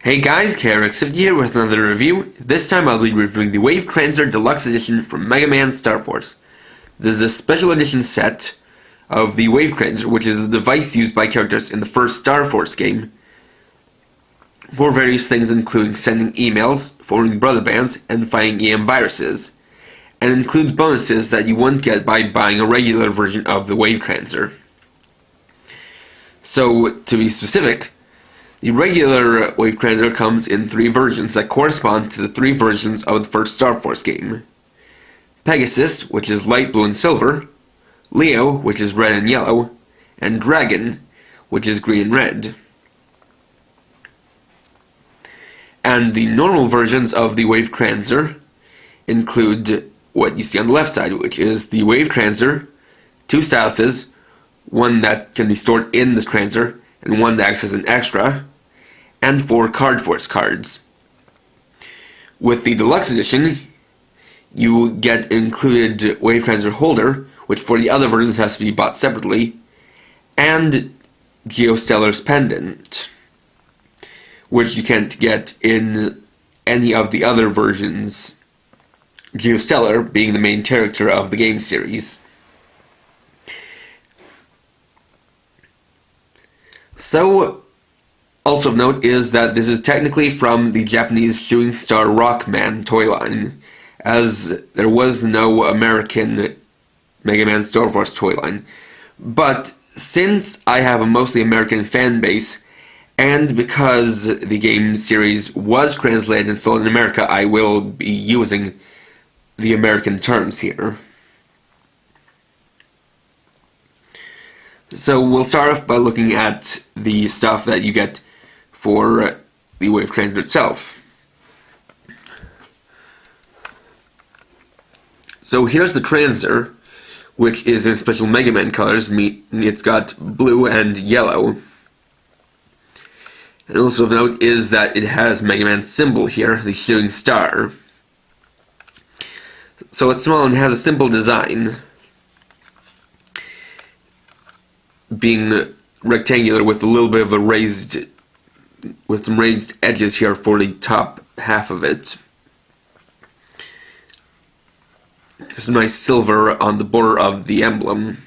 Hey guys, Geo here with another review. This time I'll be reviewing the Wave Transer Deluxe Edition from Mega Man Star Force. This is a special edition set of the Wave Transer, which is a device used by characters in the first Star Force game for various things including sending emails, forming brother bands, and fighting EM viruses, and includes bonuses that you wouldn't get by buying a regular version of the Wave Transer. So, to be specific, the regular Wave Transer comes in 3 versions that correspond to the 3 versions of the first Star Force game. Pegasus, which is light blue and silver, Leo, which is red and yellow, and Dragon, which is green and red. And the normal versions of the Wave Transer include what you see on the left side, which is the Wave Transer, 2 styluses, one that can be stored in this Transer, and one that acts as an extra, and 4 Card Force cards. With the Deluxe Edition, you get included Wave Transer holder, which for the other versions has to be bought separately, and Geo Stelar's pendant, which you can't get in any of the other versions, Geo Stelar being the main character of the game series. So, also of note is that this is technically from the Japanese Shooting Star Rockman toy line, as there was no American Mega Man Star Force toy line. But since I have a mostly American fan base, and because the game series was translated and sold in America, I will be using the American terms here. So we'll start off by looking at the stuff that you get for the Wave Transer itself. So here's the Transer, which is in special Mega Man colors. It's got blue and yellow. And also of note is that it has Mega Man's symbol here, the shooting star. So it's small and has a simple design, being rectangular with a little bit of a with some raised edges here for the top half of it. Some nice silver on the border of the emblem,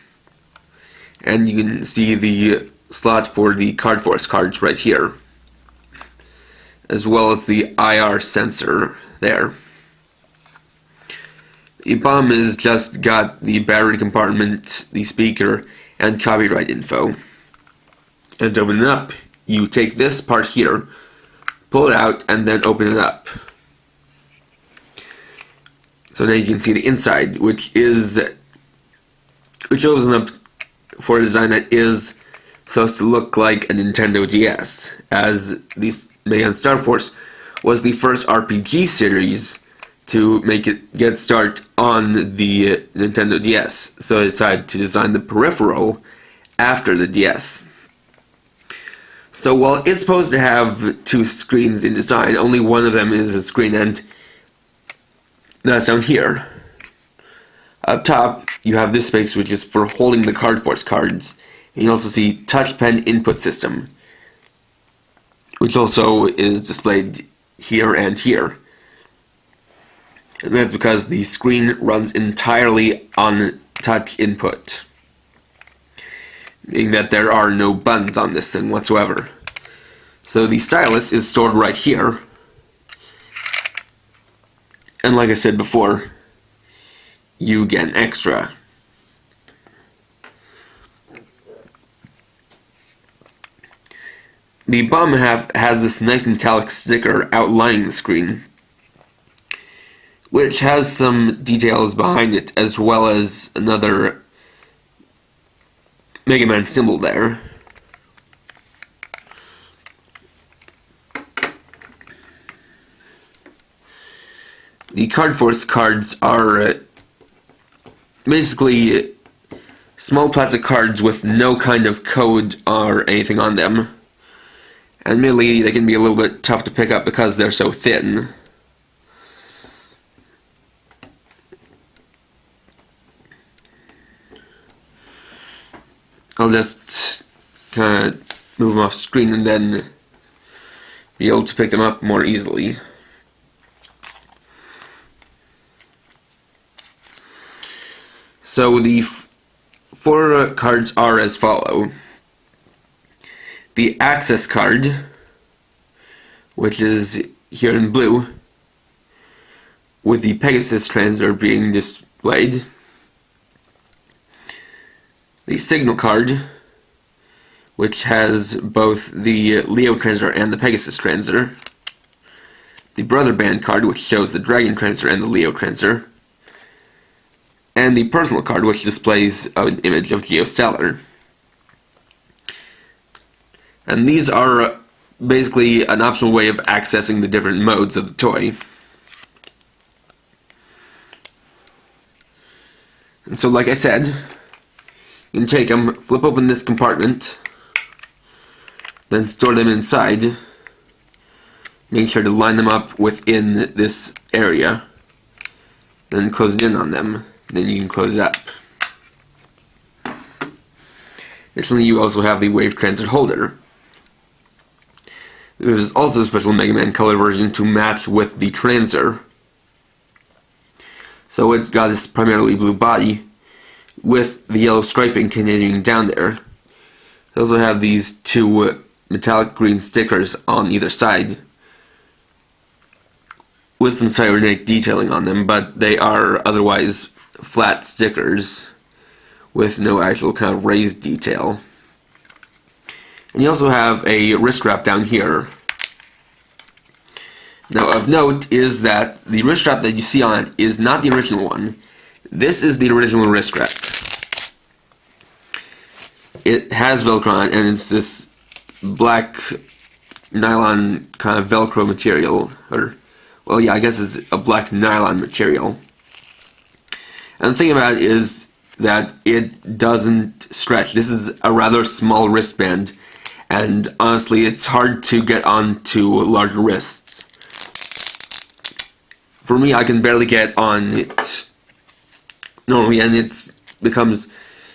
and you can see the slot for the Card Force cards right here, as well as the IR sensor there. The bomb has just got the battery compartment, the speaker, and copyright info. And to open it up, you take this part here, pull it out, and then open it up. So now you can see the inside, which opens up for a design that is supposed to look like a Nintendo DS, as the Mega Man Star Force was the first RPG series to get start on the Nintendo DS, so I decided to design the peripheral after the DS. So while it's supposed to have 2 screens in design, only one of them is a screen, and that's down here. Up top, you have this space which is for holding the Card Force cards, and you also see Touch Pen Input System, which also is displayed here and here. And that's because the screen runs entirely on touch input, meaning that there are no buttons on this thing whatsoever. So the stylus is stored right here, and like I said before, you get an extra. The bottom half has this nice metallic sticker outlining the screen, which has some details behind it, as well as another Mega Man symbol there. The Card Force cards are basically small plastic cards with no kind of code or anything on them. Admittedly, they can be a little bit tough to pick up because they're so thin. I'll just kind of move them off screen and then be able to pick them up more easily. So the four cards are as follow. The Access card, which is here in blue, with the Pegasus transfer being displayed. The Signal card, which has both the Leo transfer and the Pegasus transfer. The Brother Band card, which shows the Dragon transfer and the Leo transfer. And the Personal card, which displays an image of Geo Stelar. And these are basically an optional way of accessing the different modes of the toy. And so, like I said, you can take them, flip open this compartment, then store them inside. Make sure to line them up within this area. Then close it in on them. Then you can close it up. Additionally, you also have the Wave Transit holder. This is also a special Mega Man color version to match with the Transer. So it's got this primarily blue body with the yellow striping continuing down there. They also have these two metallic green stickers on either side with some cybernetic detailing on them, but they are otherwise flat stickers with no actual kind of raised detail. And you also have a wrist strap down here. Now, of note is that the wrist strap that you see on it is not the original one. This is the original wrist strap. It has Velcro on it, and it's this black nylon kind of Velcro material, or, well, yeah, I guess it's a black nylon material. And the thing about it is that it doesn't stretch. This is a rather small wristband, and honestly, it's hard to get onto larger wrists. For me, I can barely get on it normally, and it becomes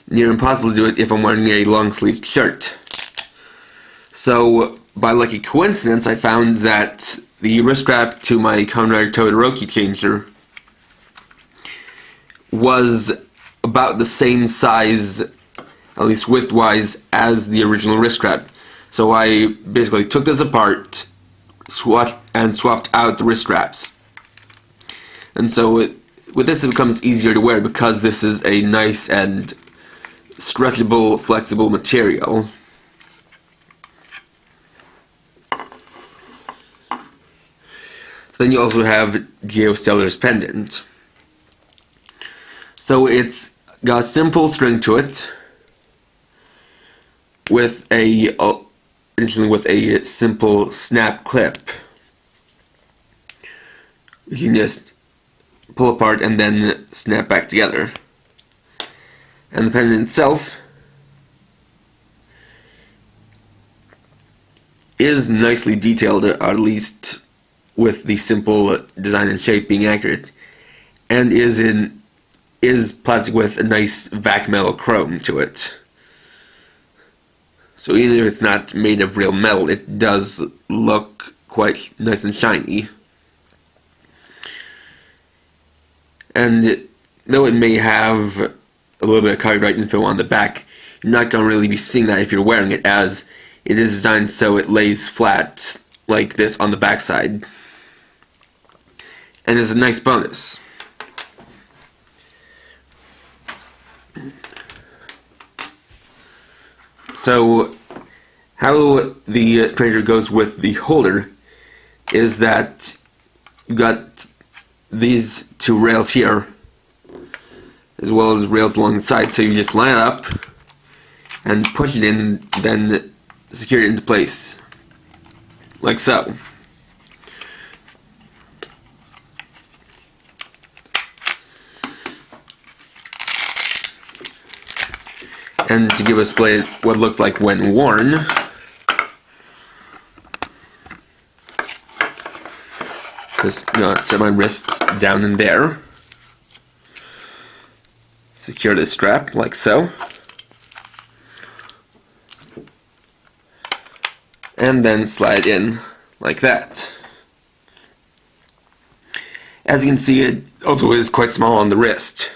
near impossible to do it if I'm wearing a long-sleeved shirt. So, by lucky coincidence, I found that the wrist strap to my Kamen Rider Todoroki changer was about the same size, at least width-wise, as the original wrist strap. So I basically took this apart, swapped out the wrist straps. And so with this it becomes easier to wear because this is a nice and stretchable, flexible material. So then you also have Geo Stelar's pendant. So it's got a simple string to it with additionally with a simple snap clip. You can just pull apart and then snap back together. And the pendant itself is nicely detailed, or at least with the simple design and shape being accurate, and is plastic with a nice vac metal chrome to it. So even if it's not made of real metal, it does look quite nice and shiny. And though it may have a little bit of copyright info on the back, you're not going to really be seeing that if you're wearing it, as it is designed so it lays flat like this on the backside. And it's a nice bonus. So, how the trainer goes with the holder is that you got these two rails here, as well as rails along the side, so you just line it up and push it in, then secure it into place, like so. And to give a display what it looks like when worn, just set my wrist down in there, secure the strap like so, and then slide in like that. As you can see, it also is quite small on the wrist.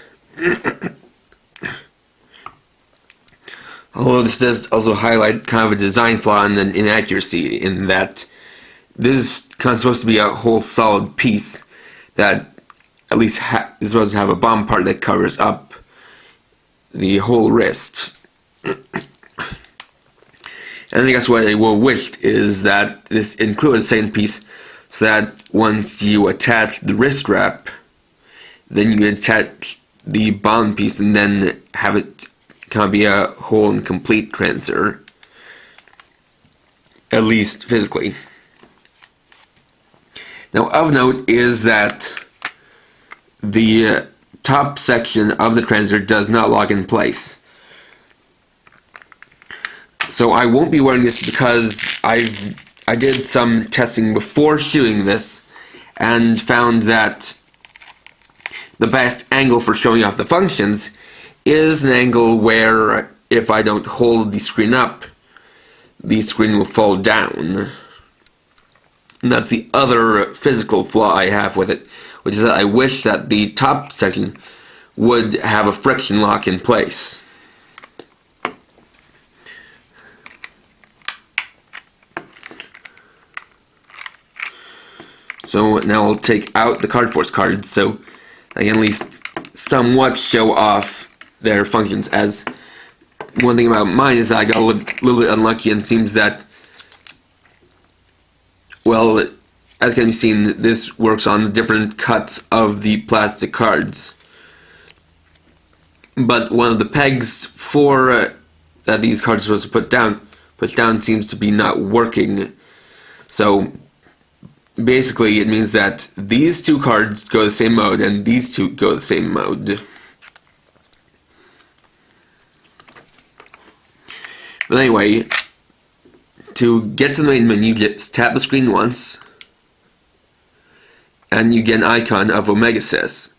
Although this does also highlight kind of a design flaw and an inaccuracy in that this is kind of supposed to be a whole solid piece that at least is supposed to have a bottom part that covers up the whole wrist. And I guess what I will wish is that this included a second piece, so that once you attach the wrist wrap, then you can attach the bottom piece and then have it kind of be a whole and complete transfer, at least physically. Now, of note is that the top section of the transfer does not lock in place. So I won't be wearing this because I did some testing before shooting this and found that the best angle for showing off the functions is an angle where if I don't hold the screen up, the screen will fall down. And that's the other physical flaw I have with it, which is that I wish that the top section would have a friction lock in place. So now I'll take out the card force cards so I can at least somewhat show off their functions. As one thing about mine is that I got a little bit unlucky, and seems that, well, as can be seen, this works on the different cuts of the plastic cards. But one of the pegs for that these cards are supposed to push down seems to be not working. So basically it means that these two cards go the same mode and these two go the same mode. But anyway, to get to the main menu, just tap the screen once and you get an icon of Omega-Xis,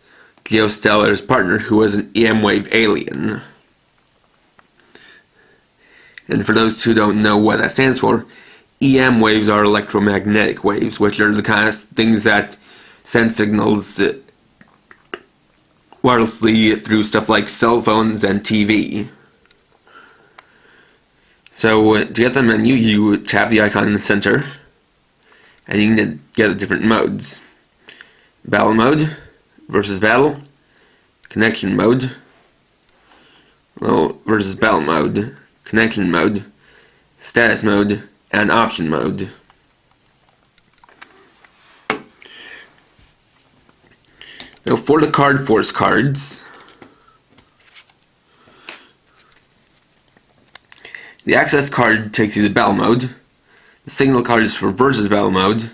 Geo Stelar's partner, who is an EM wave alien. And for those who don't know what that stands for, EM waves are electromagnetic waves, which are the kind of things that send signals wirelessly through stuff like cell phones and TV. So to get the menu, you tap the icon in the center, and you can get the different modes. Battle mode, versus battle, connection mode, versus battle mode, connection mode, status mode, and option mode. Now for the card force cards, the access card takes you to battle mode, the signal card is for versus battle mode,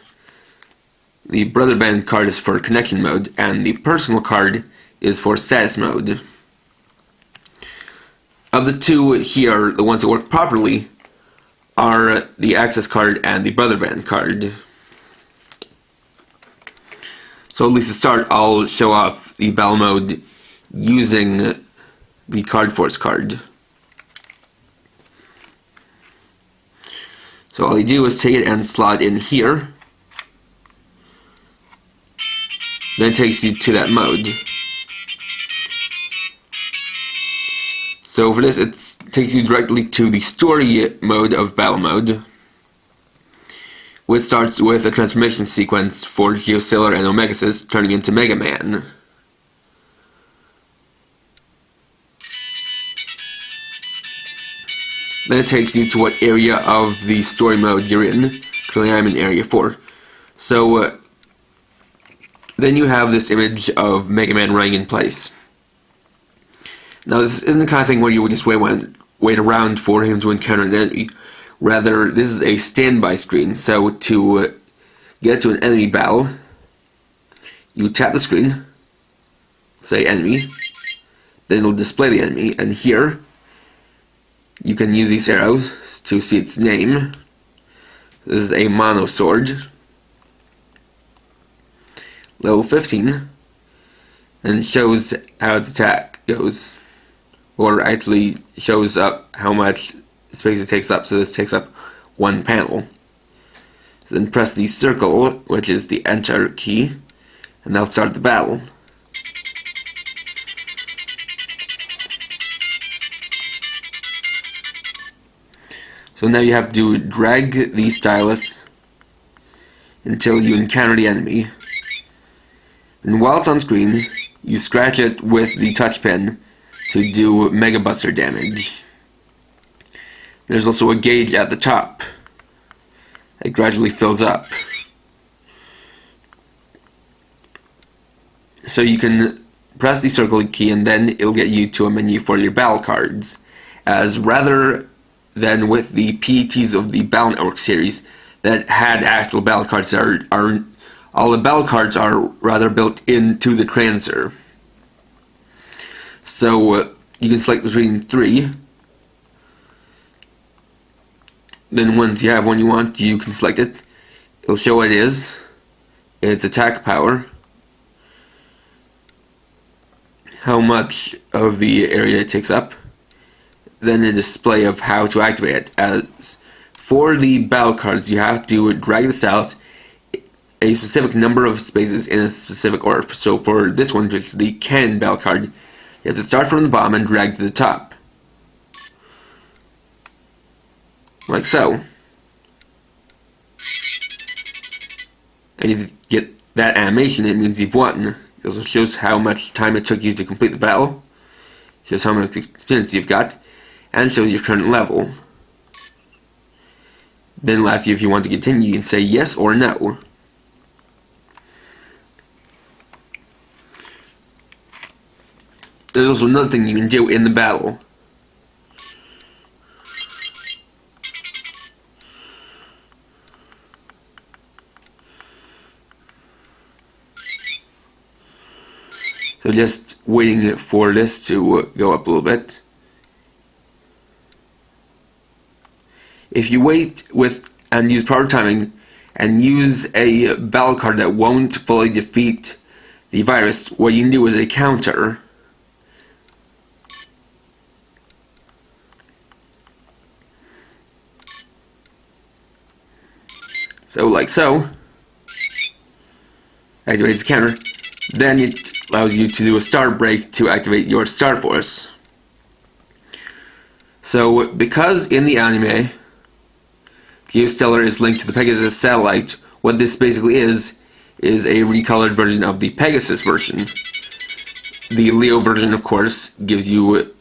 the brother band card is for connection mode, and the personal card is for status mode. Of the two here, the ones that work properly are the access card and the brother band card. So at least to start, I'll show off the battle mode using the card force card. So all you do is take it and slot in here. Then it takes you to that mode. So for this, it takes you directly to the story mode of battle mode, which starts with a transformation sequence for Geo Stelar and Omega-Xis turning into Mega Man. Then it takes you to what area of the story mode you're in. Currently I'm in area 4. So then you have this image of Mega Man running in place. Now this isn't the kind of thing where you would just wait around for him to encounter an enemy. Rather, this is a standby screen, so to get to an enemy battle, you tap the screen, say enemy, then it'll display the enemy, and here you can use these arrows to see its name. This is a mono sword, level 15, and it shows how its attack goes, or actually shows up how much space it takes up. So this takes up one panel. Then press the circle, which is the enter key, and that'll start the battle. So now you have to drag the stylus until you encounter the enemy. And while it's on screen, you scratch it with the touch pen to do Mega Buster damage. There's also a gauge at the top that gradually fills up. So you can press the circle key and then it'll get you to a menu for your battle cards, as rather than with the PETs of the Battle Network series that had actual battle cards, all the battle cards are rather built into the transfer. So you can select between 3. Then once you have one you want, you can select it. It'll show what it is, its attack power, how much of the area it takes up, then a display of how to activate it. As for the battle cards, you have to drag the stylus a specific number of spaces in a specific order. So for this one, which is the Cannon battle card, you have to start from the bottom and drag to the top. Like so. And if you get that animation, it means you've won. It also shows how much time it took you to complete the battle, shows how much experience you've got, and shows your current level. Then lastly, if you want to continue, you can say yes or no. There's also another thing you can do in the battle. So just waiting for this to go up a little bit. If you wait and use proper timing and use a battle card that won't fully defeat the virus, what you can do is a counter. So like so. Activates the counter. Then it allows you to do a star break to activate your Star Force. So because in the anime, Geo Stelar is linked to the Pegasus satellite, what this basically is a recolored version of the Pegasus version. The Leo version, of course, gives you...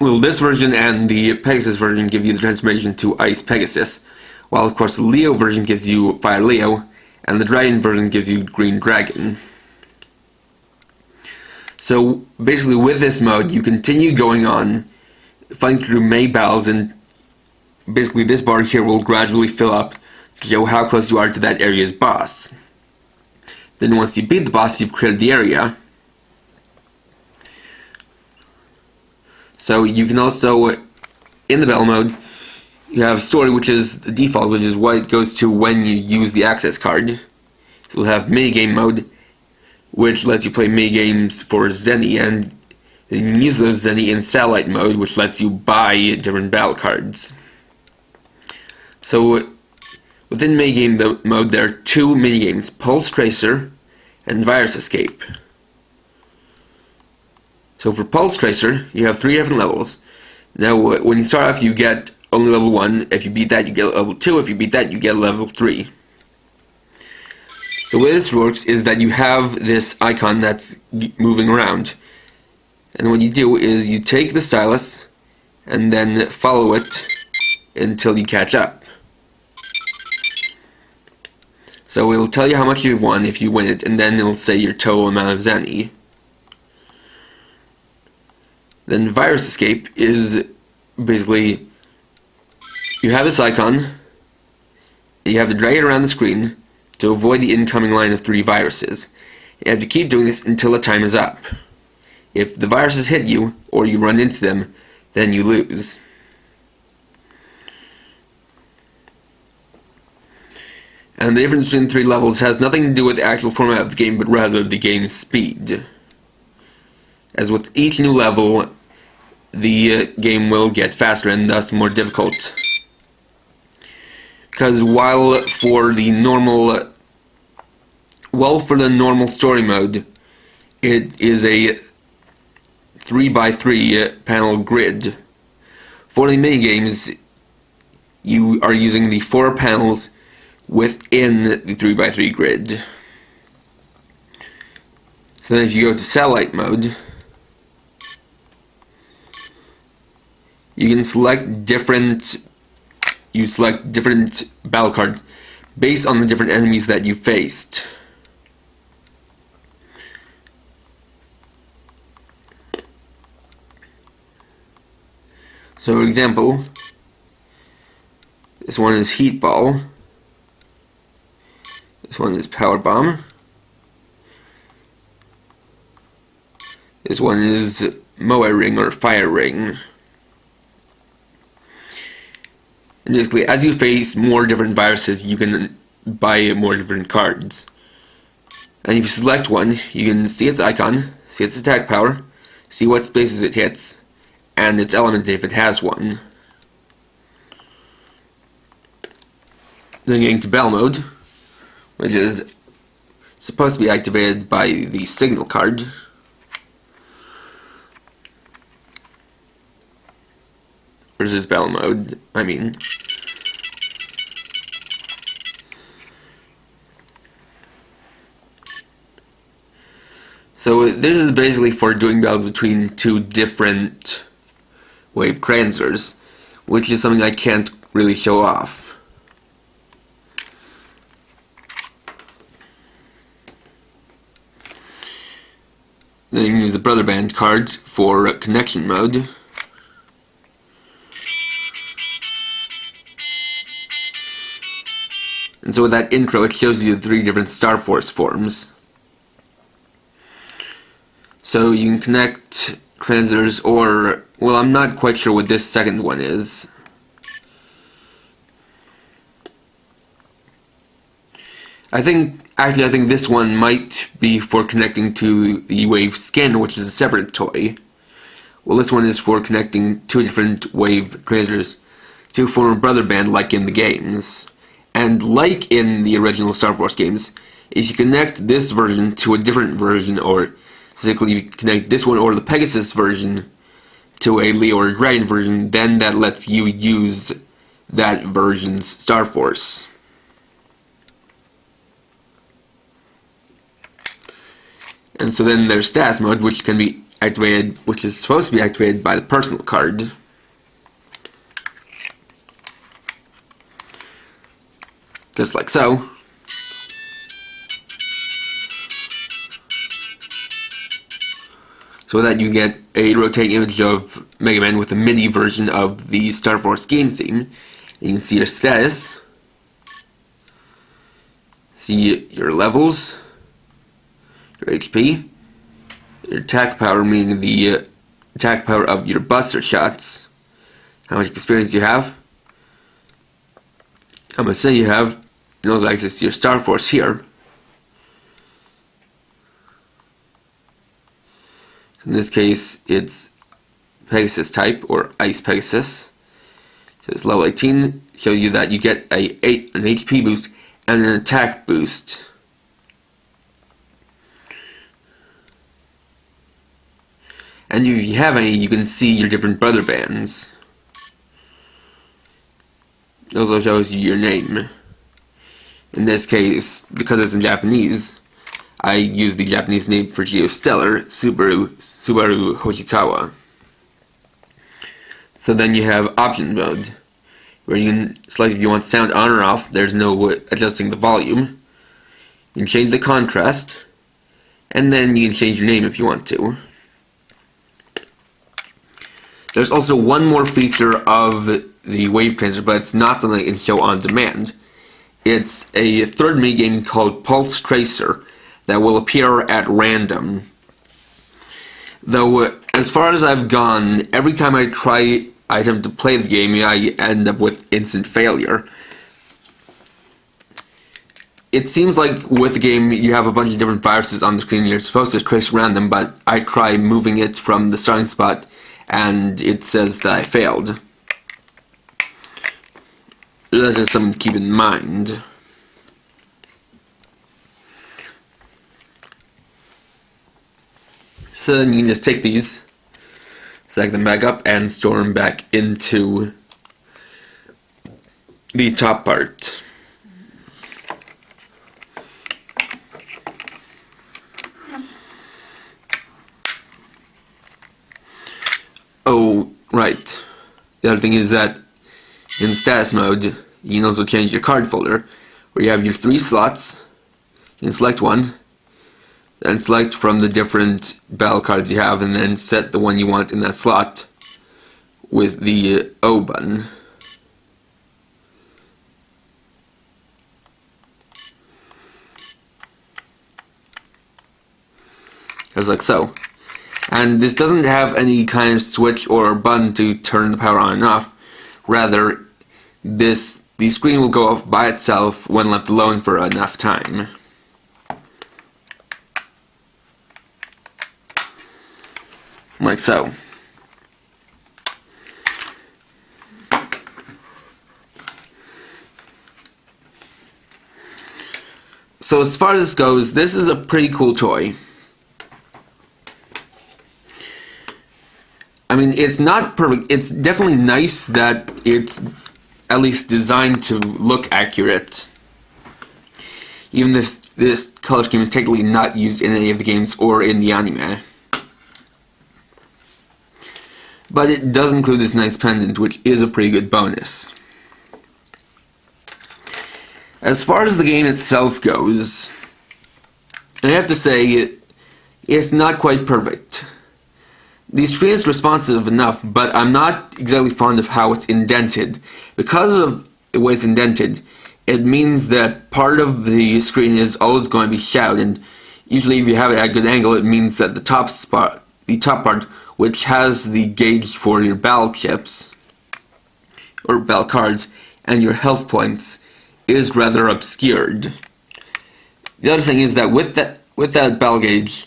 Well, this version and the Pegasus version give you the transformation to Ice Pegasus, while of course the Leo version gives you Fire Leo, and the Dragon version gives you Green Dragon. So basically with this mode, you continue going on, fighting through many battles, and basically this bar here will gradually fill up to show how close you are to that area's boss. Then once you beat the boss, you've cleared the area. So you can also, in the battle mode, you have story, which is the default, which is what it goes to when you use the access card. So you'll have minigame mode, which lets you play minigames for Zenny, and then you can use those Zenny in satellite mode, which lets you buy different battle cards. So within minigame mode, there are 2 minigames, Pulse Tracer and Virus Escape. So for Pulse Tracer, you have 3 different levels. Now when you start off, you get only level 1. If you beat that, you get level 2. If you beat that, you get level 3. So the way this works is that you have this icon that's moving around. And what you do is you take the stylus and then follow it until you catch up. So it'll tell you how much you've won if you win it, and then it'll say your total amount of Zenny. Then Virus Escape is basically, you have this icon, you have to drag it around the screen to avoid the incoming line of 3 viruses. You have to keep doing this until the time is up. If the viruses hit you, or you run into them, then you lose. And the difference between the 3 levels has nothing to do with the actual format of the game, but rather the game's speed. As with each new level, the game will get faster and thus more difficult. because while for the normal story mode, it is a 3x3 panel grid. For the minigames, you are using the 4 panels within the 3x3 grid. So then if you go to satellite mode, you can select different battle cards based on the different enemies that you faced. So for example, this one is Heat Ball, this one is Power Bomb, this one is Moe Ring or Fire Ring. And basically, as you face more different viruses, you can buy more different cards. And if you select one, you can see its icon, see its attack power, see what spaces it hits, and its element if it has one. Then getting to battle mode, which is supposed to be activated by the signal card. Versus battle mode, I mean. So this is basically for doing battles between 2 different wave transfers, which is something I can't really show off. Then you can use the Brother Band card for connection mode. And so with that intro, it shows you the 3 different Star Force forms. So you can connect transfers, or, well, I'm not quite sure what this second one is. I think this one might be for connecting to the Wave skin, which is a separate toy. Well, this one is for connecting 2 different Wave transfers to form a Brother Band like in the games. And like in the original Star Force games, if you connect this version to a different version, or specifically you connect this one or the Pegasus version to a Leo or Dragon version, then that lets you use that version's Star Force. And so then there's status mode, which can be activated, which is supposed to be activated by the personal card. Just like so. So with that you get a rotating image of Mega Man with a MIDI version of the Star Force game theme. You can see your status, see your levels, your HP, your attack power, meaning the attack power of your buster shots, how much experience you have, how much say you have, and also access to your Star Force here. In this case, it's Pegasus type, or Ice Pegasus. So it's level 18, shows you that you get an HP boost and an attack boost. And if you have any, you can see your different Brother Bands. It also shows you your name. In this case, because it's in Japanese, I use the Japanese name for Geo Stelar, Subaru Hoshikawa. So then you have option mode, where you can select if you want sound on or off. There's no adjusting the volume. You can change the contrast, and then you can change your name if you want to. There's also one more feature of the Wave Transfer, but it's not something I can show on demand. It's a third minigame called Pulse Tracer that will appear at random. Though, as far as I've gone, every time I attempt to play the game, I end up with instant failure. It seems like with the game, you have a bunch of different viruses on the screen. You're supposed to trace around them, but I try moving it from the starting spot, and it says that I failed. That's just something to keep in mind. So then you can just take these, select them back up, and store them back into the top part. Oh, right. The other thing is that in status mode, you can also change your card folder, where you have your 3 slots. You can select one, then select from the different battle cards you have, and then set the one you want in that slot with the O button. Just like so. And this doesn't have any kind of switch or button to turn the power on and off. Rather, the screen will go off by itself when left alone for enough time. Like so. So as far as this goes, this is a pretty cool toy. I mean, it's not perfect. It's definitely nice that it's at least designed to look accurate. Even if this color scheme is technically not used in any of the games or in the anime. But it does include this nice pendant, which is a pretty good bonus. As far as the game itself goes, I have to say, it's not quite perfect. The screen is responsive enough, but I'm not exactly fond of how it's indented. Because of the way it's indented, it means that part of the screen is always going to be shadowed, and usually if you have it at a good angle, it means that the top part, which has the gauge for your battle chips, or battle cards, and your health points, is rather obscured. The other thing is that with that battle gauge,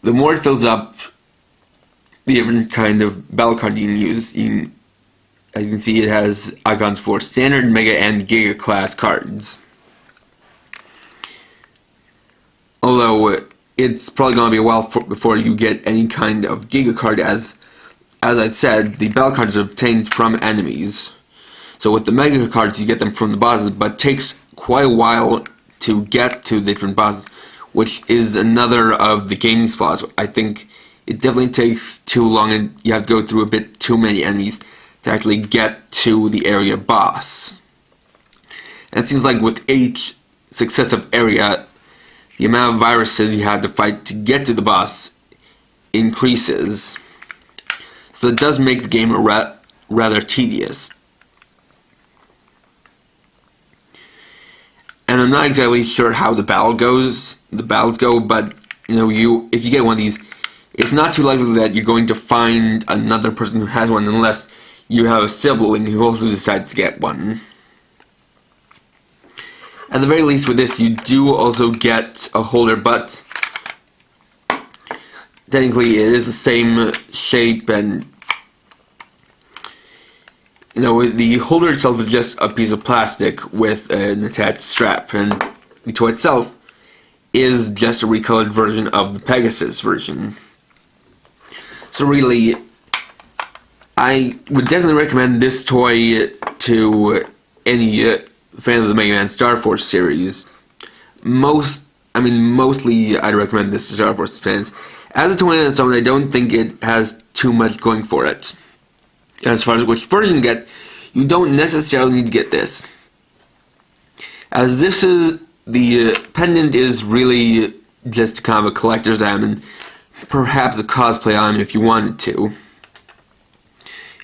the more it fills up, the different kind of battle card you can use. As you can see, it has icons for standard, mega, and giga class cards. Although it's probably going to be a while before you get any kind of giga card, as I said, the battle cards are obtained from enemies. So with the mega cards, you get them from the bosses, but it takes quite a while to get to the different bosses, which is another of the game's flaws. I think it definitely takes too long, and you have to go through a bit too many enemies to actually get to the area boss. And it seems like with each successive area, the amount of viruses you have to fight to get to the boss increases. So it does make the game rather tedious. And I'm not exactly sure how the battles go, but if you get one of these, it's not too likely that you're going to find another person who has one unless you have a sibling who also decides to get one. At the very least with this, you do also get a holder, but technically it is the same shape, and the holder itself is just a piece of plastic with an attached strap, and the toy itself is just a recolored version of the Pegasus version. So really, I would definitely recommend this toy to any fan of the Mega Man Star Force series. Mostly I'd recommend this to Star Force fans. As a toy on its own, I don't think it has too much going for it. As far as which version you get, you don't necessarily need to get this. As the pendant is really just kind of a collector's item, and perhaps a cosplay item if you wanted to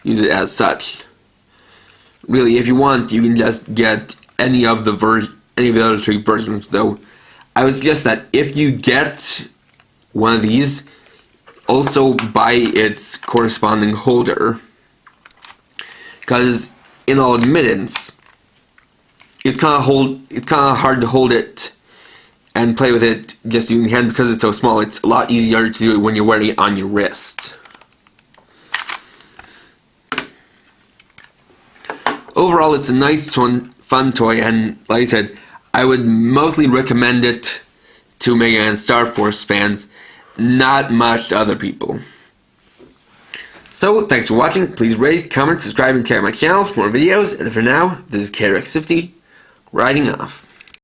use it as such. Really, if you want, you can just get any of the other 3 versions, though I would suggest that if you get one of these, also buy its corresponding holder. Because, in all admittance, it's kind of hard to hold it and play with it just using the hand because it's so small. It's a lot easier to do it when you're wearing it on your wrist. overall, it's a nice, fun toy, and like I said, I would mostly recommend it to Omega and Star Force fans, not much to other people. So, thanks for watching. Please rate, comment, subscribe, and check out my channel for more videos. And for now, this is Geo Stelar, riding off.